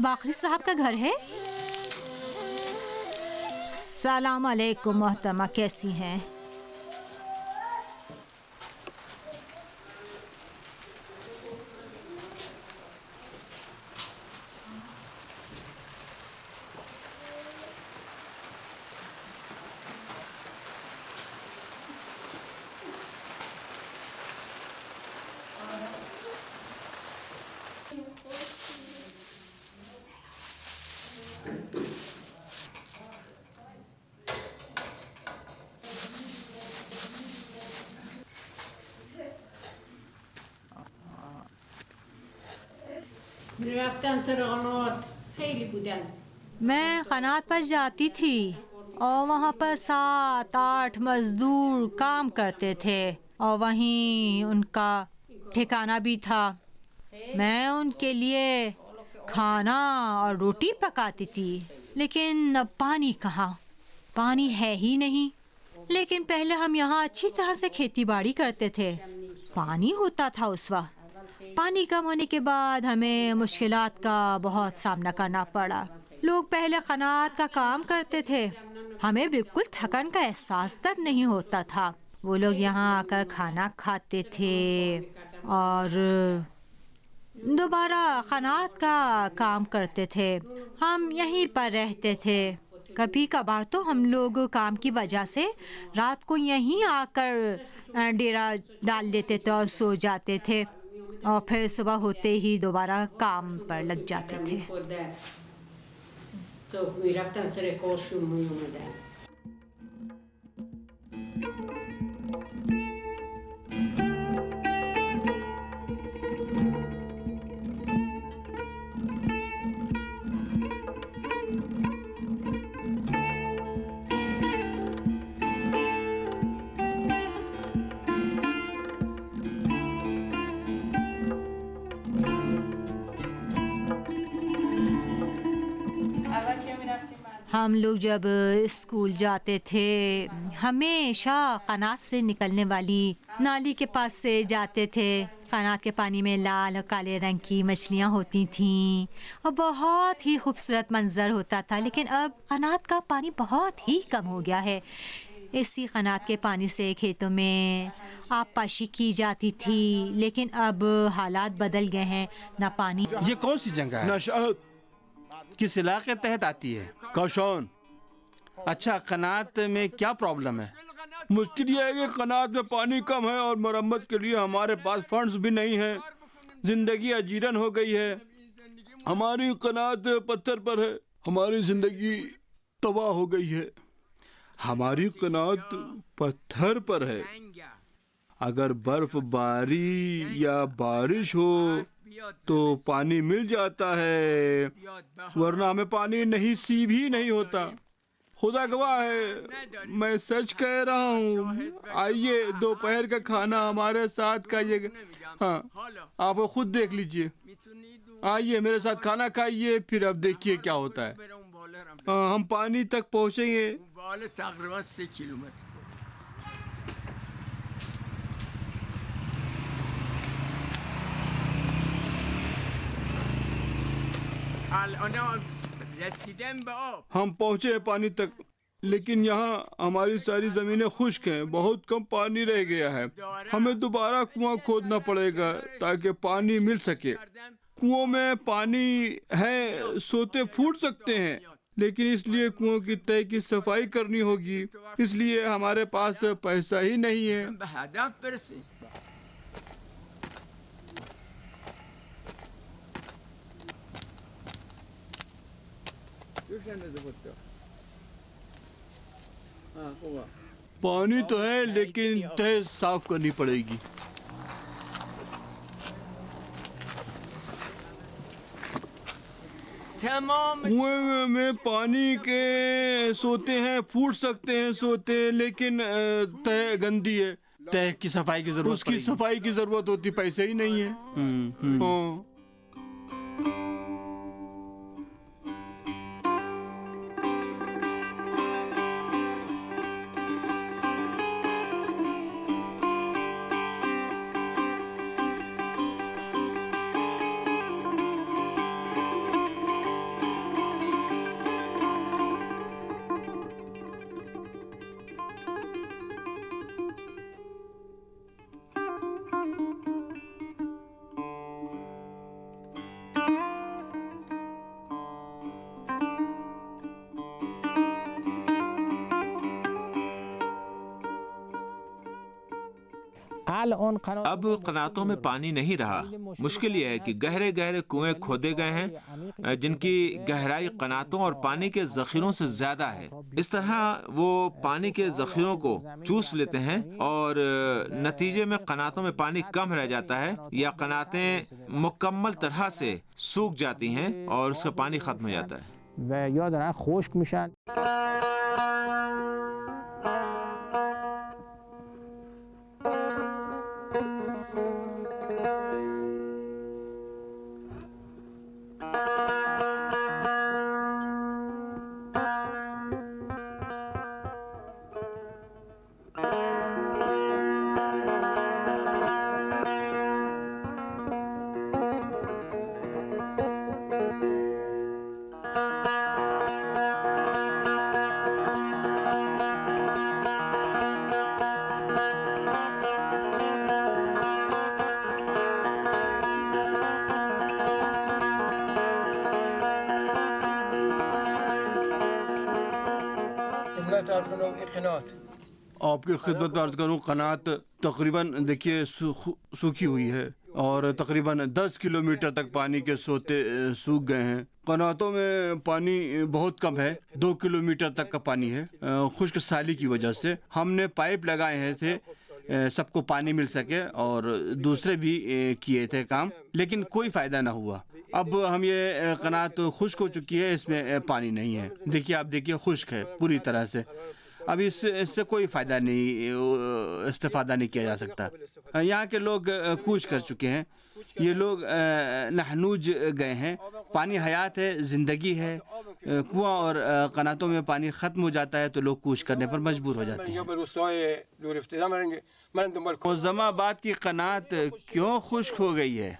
बाखरी साहब का घर है? सलाम अलैकुम मोहतरमा, कैसी हैं? मैं कनात पर जाती थी और वहाँ पर 7-8 मजदूर काम करते थे और वहीं उनका ठिकाना भी था। मैं उनके लिए खाना और रोटी पकाती थी, लेकिन अब पानी कहाँ? पानी है ही नहीं। लेकिन पहले हम यहाँ अच्छी तरह से खेती बाड़ी करते थे, पानी होता था उस वक्त। पानी कम होने के बाद हमें मुश्किलात का बहुत सामना करना पड़ा। लोग पहले कनात का काम करते थे, हमें बिल्कुल थकन का एहसास तक नहीं होता था। वो लोग यहाँ आकर खाना खाते थे और दोबारा कनात का काम करते थे। हम यहीं पर रहते थे। कभी कभार तो हम लोग काम की वजह से रात को यहीं आकर डेरा डाल लेते थे और सो जाते थे और फिर सुबह होते ही दोबारा काम पर लग जाते थे। हम लोग जब स्कूल जाते थे हमेशा कनात से निकलने वाली नाली के पास से जाते थे। कनात के पानी में लाल और काले रंग की मछलियाँ होती थीं और बहुत ही खूबसूरत मंजर होता था। लेकिन अब कनात का पानी बहुत ही कम हो गया है। इसी कनात के पानी से खेतों में आबपाशी की जाती थी, लेकिन अब हालात बदल गए हैं। ना पानी। ये कौन सी जगह है? नशात किस इलाके तहत आती है? काशान। अच्छा, कनात में क्या प्रॉब्लम है? मुश्किल यह है कि कनात में पानी कम है और मरम्मत के लिए हमारे पास फंड्स भी नहीं है। जिंदगी अजीरन हो गई है। हमारी कनात पत्थर पर है। हमारी जिंदगी तबाह हो गई है। हमारी कनात पत्थर पर है। अगर बर्फबारी या बारिश हो तो पानी मिल जाता है, वरना हमें पानी नहीं सीब ही नहीं होता। खुदा गवाह है, मैं सच कह रहा हूँ। आइए दोपहर का खाना हमारे साथ खाइए। हाँ, आप खुद देख लीजिए। आइए मेरे साथ खाना खाइए, फिर अब देखिए क्या होता है। हम पानी तक पहुँचेंगे। हम पहुँचे पानी तक, लेकिन यहाँ हमारी सारी जमीनें खुश्क हैं। बहुत कम पानी रह गया है। हमें दोबारा कुआं खोदना पड़ेगा ताकि पानी मिल सके। कुओं में पानी है, सोते फूट सकते हैं, लेकिन इसलिए कुओं की तय की सफाई करनी होगी। इसलिए हमारे पास पैसा ही नहीं है। पानी तो है, लेकिन तह साफ करनी पड़ेगी। कुएं में पानी के सोते हैं, फूट सकते हैं सोते हैं, लेकिन तह गंदी है। तह की सफाई की जरूरत उसकी सफाई की जरूरत होती, पैसे ही नहीं है। हाँ। अब कनातों में पानी नहीं रहा। मुश्किल यह है कि गहरे गहरे कुएं खोदे गए हैं जिनकी गहराई कनातों और पानी के जखीरों से ज्यादा है। इस तरह वो पानी के जखीरों को चूस लेते हैं और नतीजे में कनातों में पानी कम रह जाता है या कनातें मुकम्मल तरह से सूख जाती हैं और उसका पानी खत्म हो जाता है। आपकी खिदमत में अर्ज करूँ, कनात तकरीबन देखिए सूखी हुई है और तकरीबन 10 किलोमीटर तक पानी के सोते सूख गए हैं। कनातों में पानी बहुत कम है, 2 किलोमीटर तक का पानी है। खुश्क साली की वजह से हमने पाइप लगाए हैं थे सबको पानी मिल सके और दूसरे भी किए थे काम, लेकिन कोई फ़ायदा ना हुआ। अब हम ये कनात खुश्क हो चुकी है, इसमें पानी नहीं है। देखिए, आप देखिए खुश्क है पूरी तरह से। अब इससे कोई फ़ायदा नहीं, इस्तेफादा नहीं किया जा सकता। यहाँ के लोग कूच कर चुके हैं, ये लोग नहनूज गए हैं। पानी हयात है, ज़िंदगी है। कुआं और कनातों में पानी ख़त्म हो जाता है तो लोग कूच करने पर मजबूर हो जाते हैं। मौज़माबाद की कनात क्यों खुश्क हो गई है?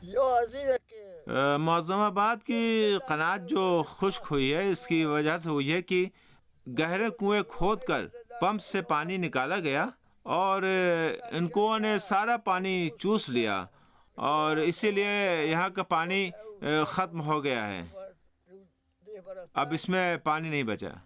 मौज़माबाद की कनात जो खुश्क हुई है, इसकी वजह से हुई है कि गहरे कुएं खोदकर पंप से पानी निकाला गया और इन कुओं ने सारा पानी चूस लिया और इसीलिए यहाँ का पानी ख़त्म हो गया है। अब इसमें पानी नहीं बचा।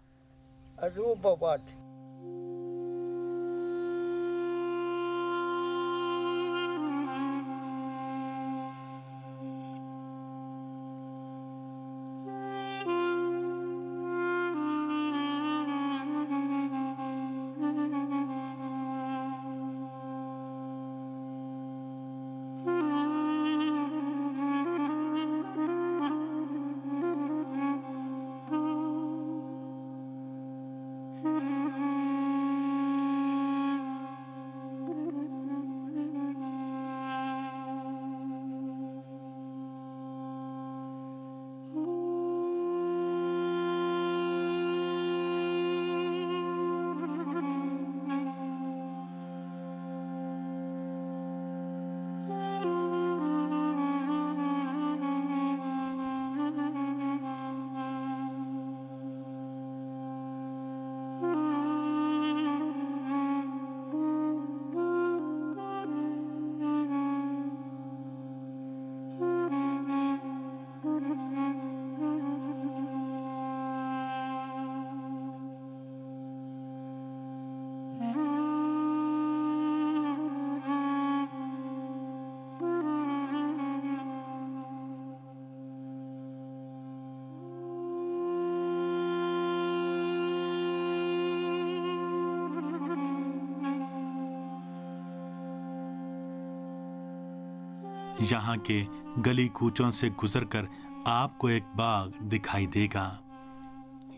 यहाँ के गली कूचों से गुजरकर आपको एक बाग दिखाई देगा।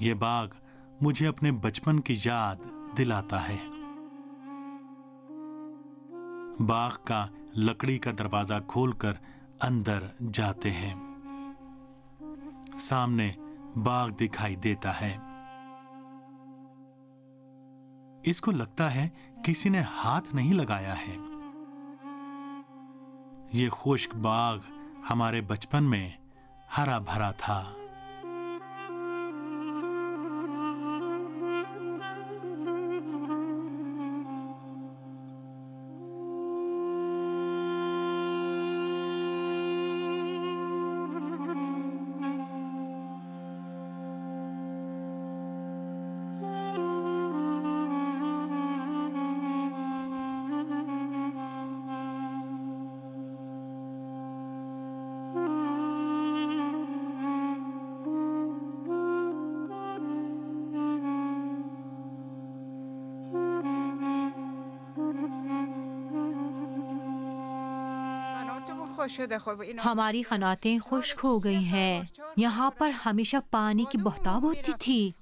ये बाग मुझे अपने बचपन की याद दिलाता है। बाग का लकड़ी का दरवाजा खोलकर अंदर जाते हैं। सामने बाग दिखाई देता है। इसको लगता है किसी ने हाथ नहीं लगाया है। ये खुश्क बाग हमारे बचपन में हरा भरा था। हमारी खनातें खुश्क हो गई हैं। यहाँ पर हमेशा पानी की बहताब होती थी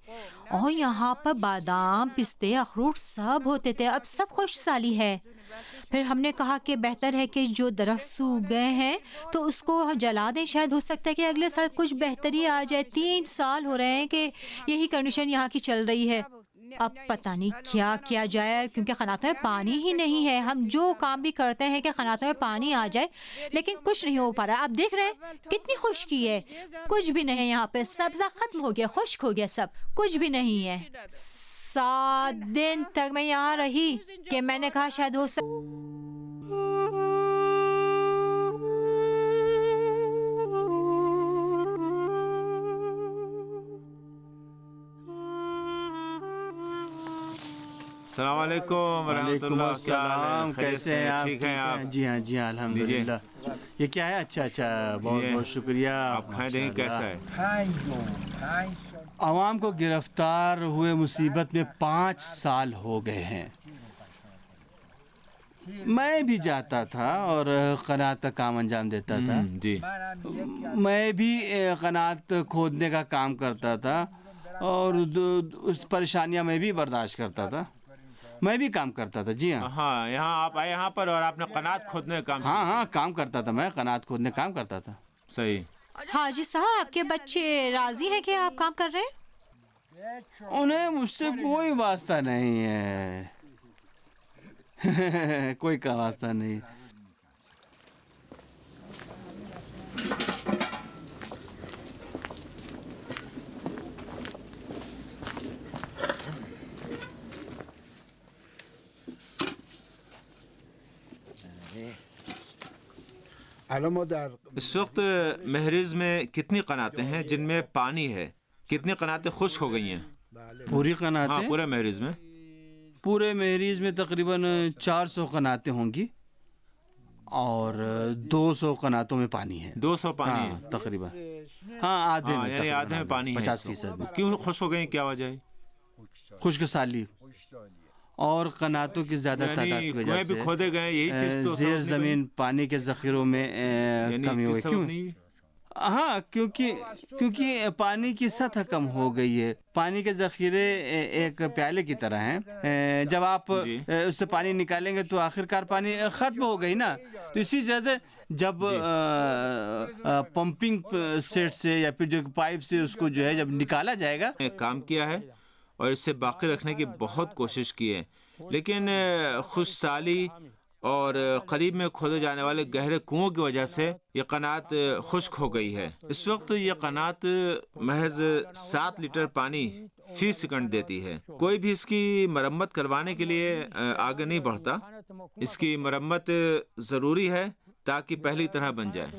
और यहाँ पर बादाम, पिस्ते, अखरोट सब होते थे। अब सब खुशसाली है। फिर हमने कहा कि बेहतर है कि जो दरख्त सूख गए हैं तो उसको हम जला दें। शायद हो सकता है कि अगले साल कुछ बेहतरी आ जाए। 3 साल हो रहे हैं कि यही कंडीशन यहाँ की चल रही है। अब पता नहीं क्या किया जाए, क्योंकि खनातों में पानी ही नहीं है। हम जो काम भी करते हैं कि खनातों में पानी आ जाए, लेकिन कुछ नहीं हो पा रहा। आप देख रहे हैं कितनी खुश्की है, कुछ भी नहीं है। यहाँ पे सब्जा खत्म हो गया, खुश्क हो गया, सब कुछ भी नहीं है। 7 दिन तक मैं यहाँ रही कि मैंने कहा शायद हो अस्सलाम वालेकुम वरहमतुल्लाह। क्या हाल है? खैरियत कैसे से? हैं आप? ठीक हैं आप? जी हाँ जी हाँ, अल्हम्दुलिल्लाह। ये क्या है? अच्छा अच्छा, बहुत ये बहुत शुक्रिया। आप खाएं देखें कैसा है? आवाम को गिरफ्तार हुए मुसीबत में 5 साल हो गए हैं। मैं भी जाता था और कनात का काम अंजाम देता था। जी। मैं भी कनात खोदने का काम करता था और उस परेशानियां मैं भी बर्दाश्त करता था। मैं भी काम करता था। जी हाँ। हाँ, यहाँ आप आए यहाँ पर और आपने कनात खोदने का काम हाँ हाँ, काम करता था। मैं कनात खोदने काम करता था। सही। हाजी साहब, आपके बच्चे राजी हैं कि आप काम कर रहे हैं? उन्हें मुझसे कोई वास्ता नहीं है। कोई का वास्ता नहीं। इस वक्त महरिज में कितनी कनातें हैं जिनमें पानी है? कितनी कनातें खुश्क हो गई हैं? पूरी हाँ, कनातें? पूरे महरिज में। पूरे महरीज में तकरीबन 400 कनातें होंगी और 200 कनातों में पानी है। 200 पानी हाँ, है तकरीबन। हाँ, आधे हाँ, में यानी तकरीबन आधे में पानी है। 50% में। क्यों खुश हो गई? क्या वजह है? खुश्क साली और कनातों की ज्यादा तादाद की कुएं वजह भी से खोदे गए, यही चीज तो जेर सबब नहीं जमीन पानी के जखीरों में बनी? कमी यानी हुई। चीज सबब क्यों? नहीं? हाँ, क्योंकि पानी की सतह कम हो गई है। पानी के जखीरे एक प्याले की तरह हैं। जब आप उससे पानी निकालेंगे तो आखिरकार पानी खत्म हो गई ना। तो इसी वजह से जब पंपिंग सेट से या फिर जो पाइप से उसको जो है जब निकाला जाएगा। काम किया है और इसे बाकी रखने की बहुत कोशिश की है, लेकिन खुशसाली और करीब में खोदे जाने वाले गहरे कुओं की वजह से ये कनात खुश्क हो गई है। इस वक्त ये कनात महज 7 लीटर पानी फी सेकंड देती है। कोई भी इसकी मरम्मत करवाने के लिए आगे नहीं बढ़ता। इसकी मरम्मत ज़रूरी है ताकि पहली तरह बन जाए।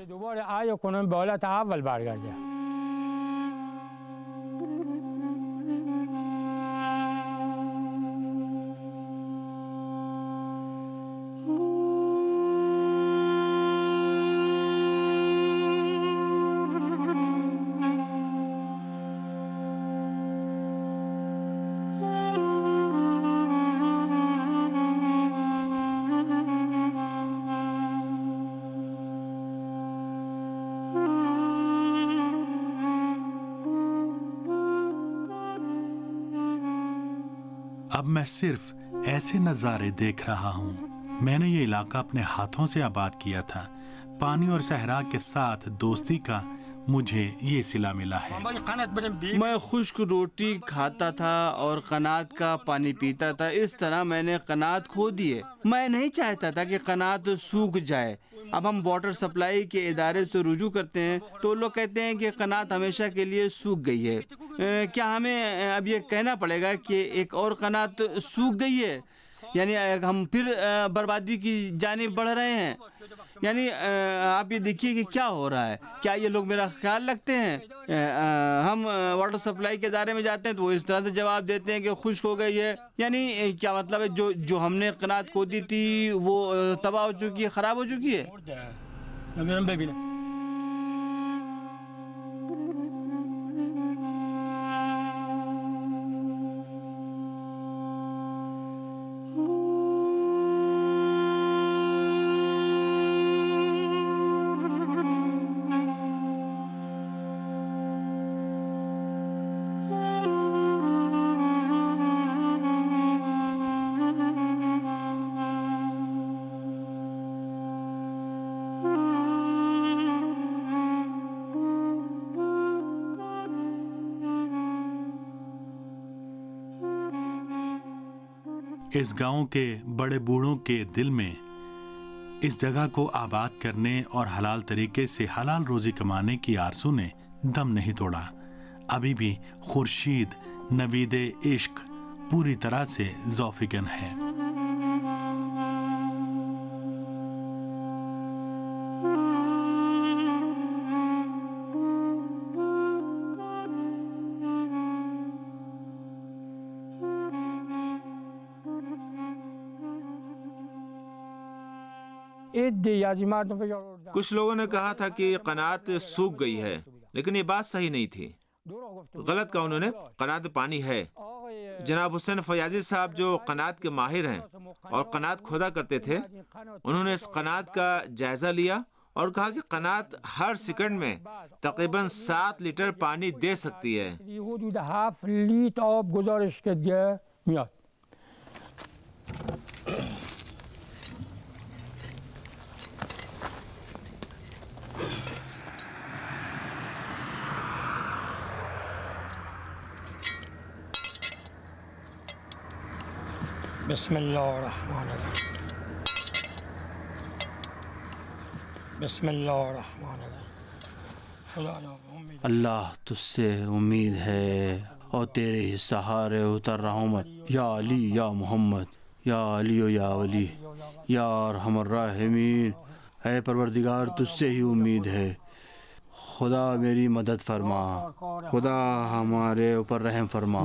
अब मैं सिर्फ ऐसे नज़ारे देख रहा हूँ। मैंने ये इलाका अपने हाथों से आबाद किया था। पानी और सहरा के साथ दोस्ती का मुझे ये सिला मिला है। मैं खुश्क रोटी खाता था और कनात का पानी पीता था। इस तरह मैंने कनात खो दिए। मैं नहीं चाहता था कि कनात सूख जाए। अब हम वाटर सप्लाई के इदारे से रुजू करते हैं तो लोग कहते हैं कि कनात हमेशा के लिए सूख गई है। क्या हमें अब ये कहना पड़ेगा कि एक और कनात सूख गई है? यानी हम फिर बर्बादी की जानिब बढ़ रहे हैं। यानी आप ये देखिए कि क्या हो रहा है। क्या ये लोग मेरा ख्याल रखते हैं? हम वाटर सप्लाई के इदारे में जाते हैं तो वो इस तरह से जवाब देते हैं कि खुश्क हो गई है। यानी क्या मतलब है, जो हमने कनात खोदी थी वो तबाह हो चुकी है, ख़राब हो चुकी है। इस गांव के बड़े बूढ़ों के दिल में इस जगह को आबाद करने और हलाल तरीके से हलाल रोजी कमाने की आरज़ू ने दम नहीं तोड़ा। अभी भी खुर्शीद नवीदे इश्क पूरी तरह से ज़ौफ़िगन है। कुछ लोगों ने कहा था कि कनात सूख गई है, लेकिन ये बात सही नहीं थी। गलत कहा उन्होंने, कनात पानी है। जनाब हुसैन फयाजी साहब जो कनात के माहिर हैं और कनात खोदा करते थे, उन्होंने इस कनात का जायजा लिया और कहा कि कनात हर सेकंड में तकरीबन 7 लीटर पानी दे सकती है। अल्लाह तुझसे उम्मीद है और तेरे ही सहारे उतर रहा हूँ मैं। या अली या मोहम्मद, या अली या वली, या अरहमर राहिमीन। है परवरदिगार तुझसे ही उम्मीद है, खुदा मेरी मदद फरमा, खुदा हमारे ऊपर रहम फरमा।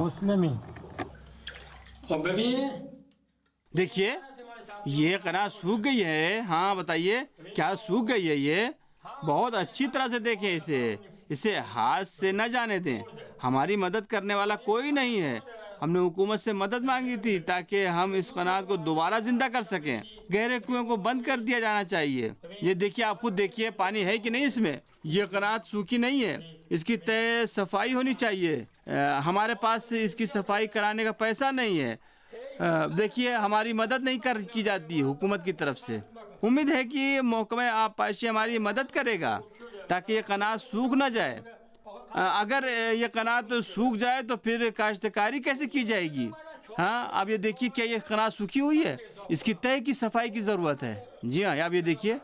देखिए ये कनात सूख गई है। हाँ बताइए, क्या सूख गई है? ये बहुत अच्छी तरह से देखें इसे हाथ से न जाने दें। हमारी मदद करने वाला कोई नहीं है। हमने हुकूमत से मदद मांगी थी ताकि हम इस कनात को दोबारा जिंदा कर सकें। गहरे कुएं को बंद कर दिया जाना चाहिए। ये देखिए, आप खुद देखिए पानी है कि नहीं इसमें। ये कनात सूखी नहीं है, इसकी तय सफाई होनी चाहिए। हमारे पास इसकी सफाई कराने का पैसा नहीं है। देखिए हमारी मदद नहीं की जाती हुकूमत की तरफ से। उम्मीद है कि महकमा आबपाशी हमारी मदद करेगा ताकि ये कनात सूख ना जाए। अगर ये कनात सूख जाए तो फिर काश्तकारी कैसे की जाएगी? हाँ, आप ये देखिए, क्या ये कनात सूखी हुई है? इसकी तय की सफाई की ज़रूरत है। जी हाँ, आप ये देखिए,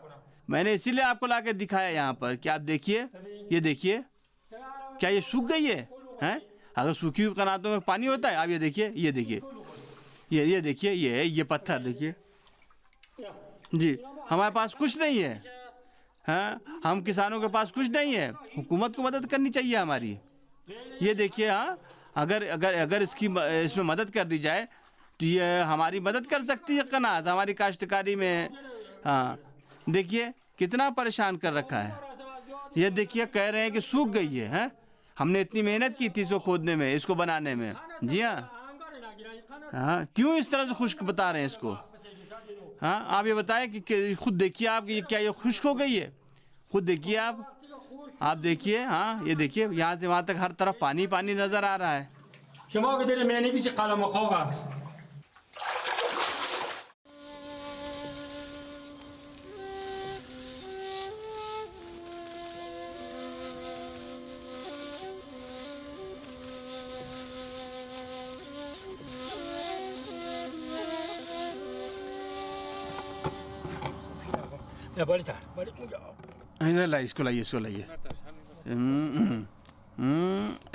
मैंने इसीलिए आपको ला के दिखाया यहाँ पर कि आप देखिए, ये देखिए, क्या ये सूख गई है? हैं? अगर सूखी हुई कनातों में पानी होता है, आप ये देखिए, ये देखिए, ये देखिए, ये पत्थर देखिए। जी, हमारे पास कुछ नहीं है। हाँ, हम किसानों के पास कुछ नहीं है। हुकूमत को मदद करनी चाहिए हमारी। ये देखिए, हाँ, अगर इसमें मदद कर दी जाए तो ये हमारी मदद कर सकती है कनात हमारी काश्तकारी में। हाँ देखिए कितना परेशान कर रखा है। ये देखिए, कह रहे हैं कि सूख गई है। हैं? हमने इतनी मेहनत की थी इसको खोदने में, इसको बनाने में। जी हाँ, हाँ, क्यों इस तरह से खुश्क बता रहे हैं इसको? हाँ, आप ये बताएं कि खुद देखिए आप कि क्या ये खुश्क हो गई है? खुद देखिए आप देखिए। हाँ, ये देखिए, यहाँ से वहाँ तक हर तरफ पानी पानी नजर आ रहा है। इधर लाइए, इसको लाइए।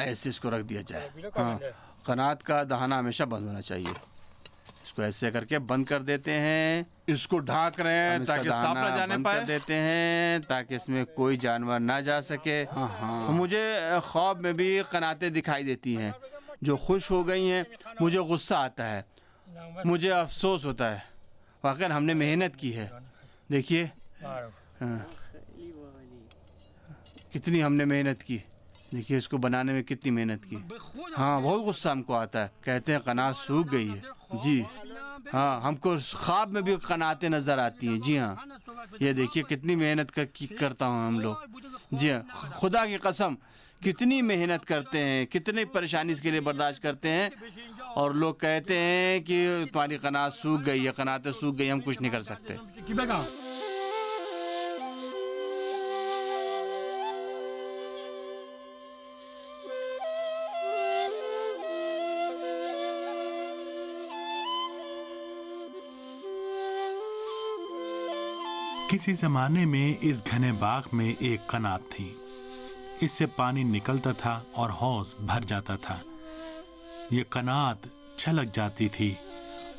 ऐसे इसको रख दिया जाए। हाँ, कनात का दहाना हमेशा बंद होना चाहिए। इसको ऐसे करके बंद कर देते हैं। इसको ढाक रहे हैं ताकि सांप न जाने पाए। कर देते हैं ताकि इसमें कोई जानवर ना जा सके। हाँ। मुझे ख्वाब में भी कनातें दिखाई देती हैं जो खुश हो गई हैं। मुझे गुस्सा आता है, मुझे अफसोस होता है। वाकई हमने मेहनत की है। देखिए कितनी हमने मेहनत की। देखिए इसको बनाने में कितनी मेहनत की। हाँ, बहुत गुस्सा हमको आता है। कहते हैं कनात सूख गई है। जी हाँ, हमको ख्वाब में भी कनातें नज़र आती हैं। जी हाँ, ये देखिए कितनी मेहनत करता हूँ हम लोग। जी हाँ, खुदा की कसम कितनी मेहनत करते हैं, कितनी परेशानी इसके लिए बर्दाश्त करते हैं। और लोग कहते हैं कि तुम्हारी कनात सूख गई है, कनातें सूख गई, हम कुछ नहीं कर सकते। किसी जमाने में इस घने बाग में एक कनात थी। इससे पानी निकलता था और हौज भर जाता था। ये कनात छलक जाती थी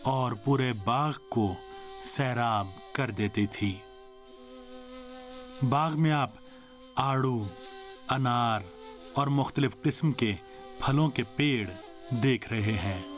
और पूरे बाग को सैराब कर देती थी। बाग में आप आड़ू, अनार और मुख्तलिफ किस्म के फलों के पेड़ देख रहे हैं।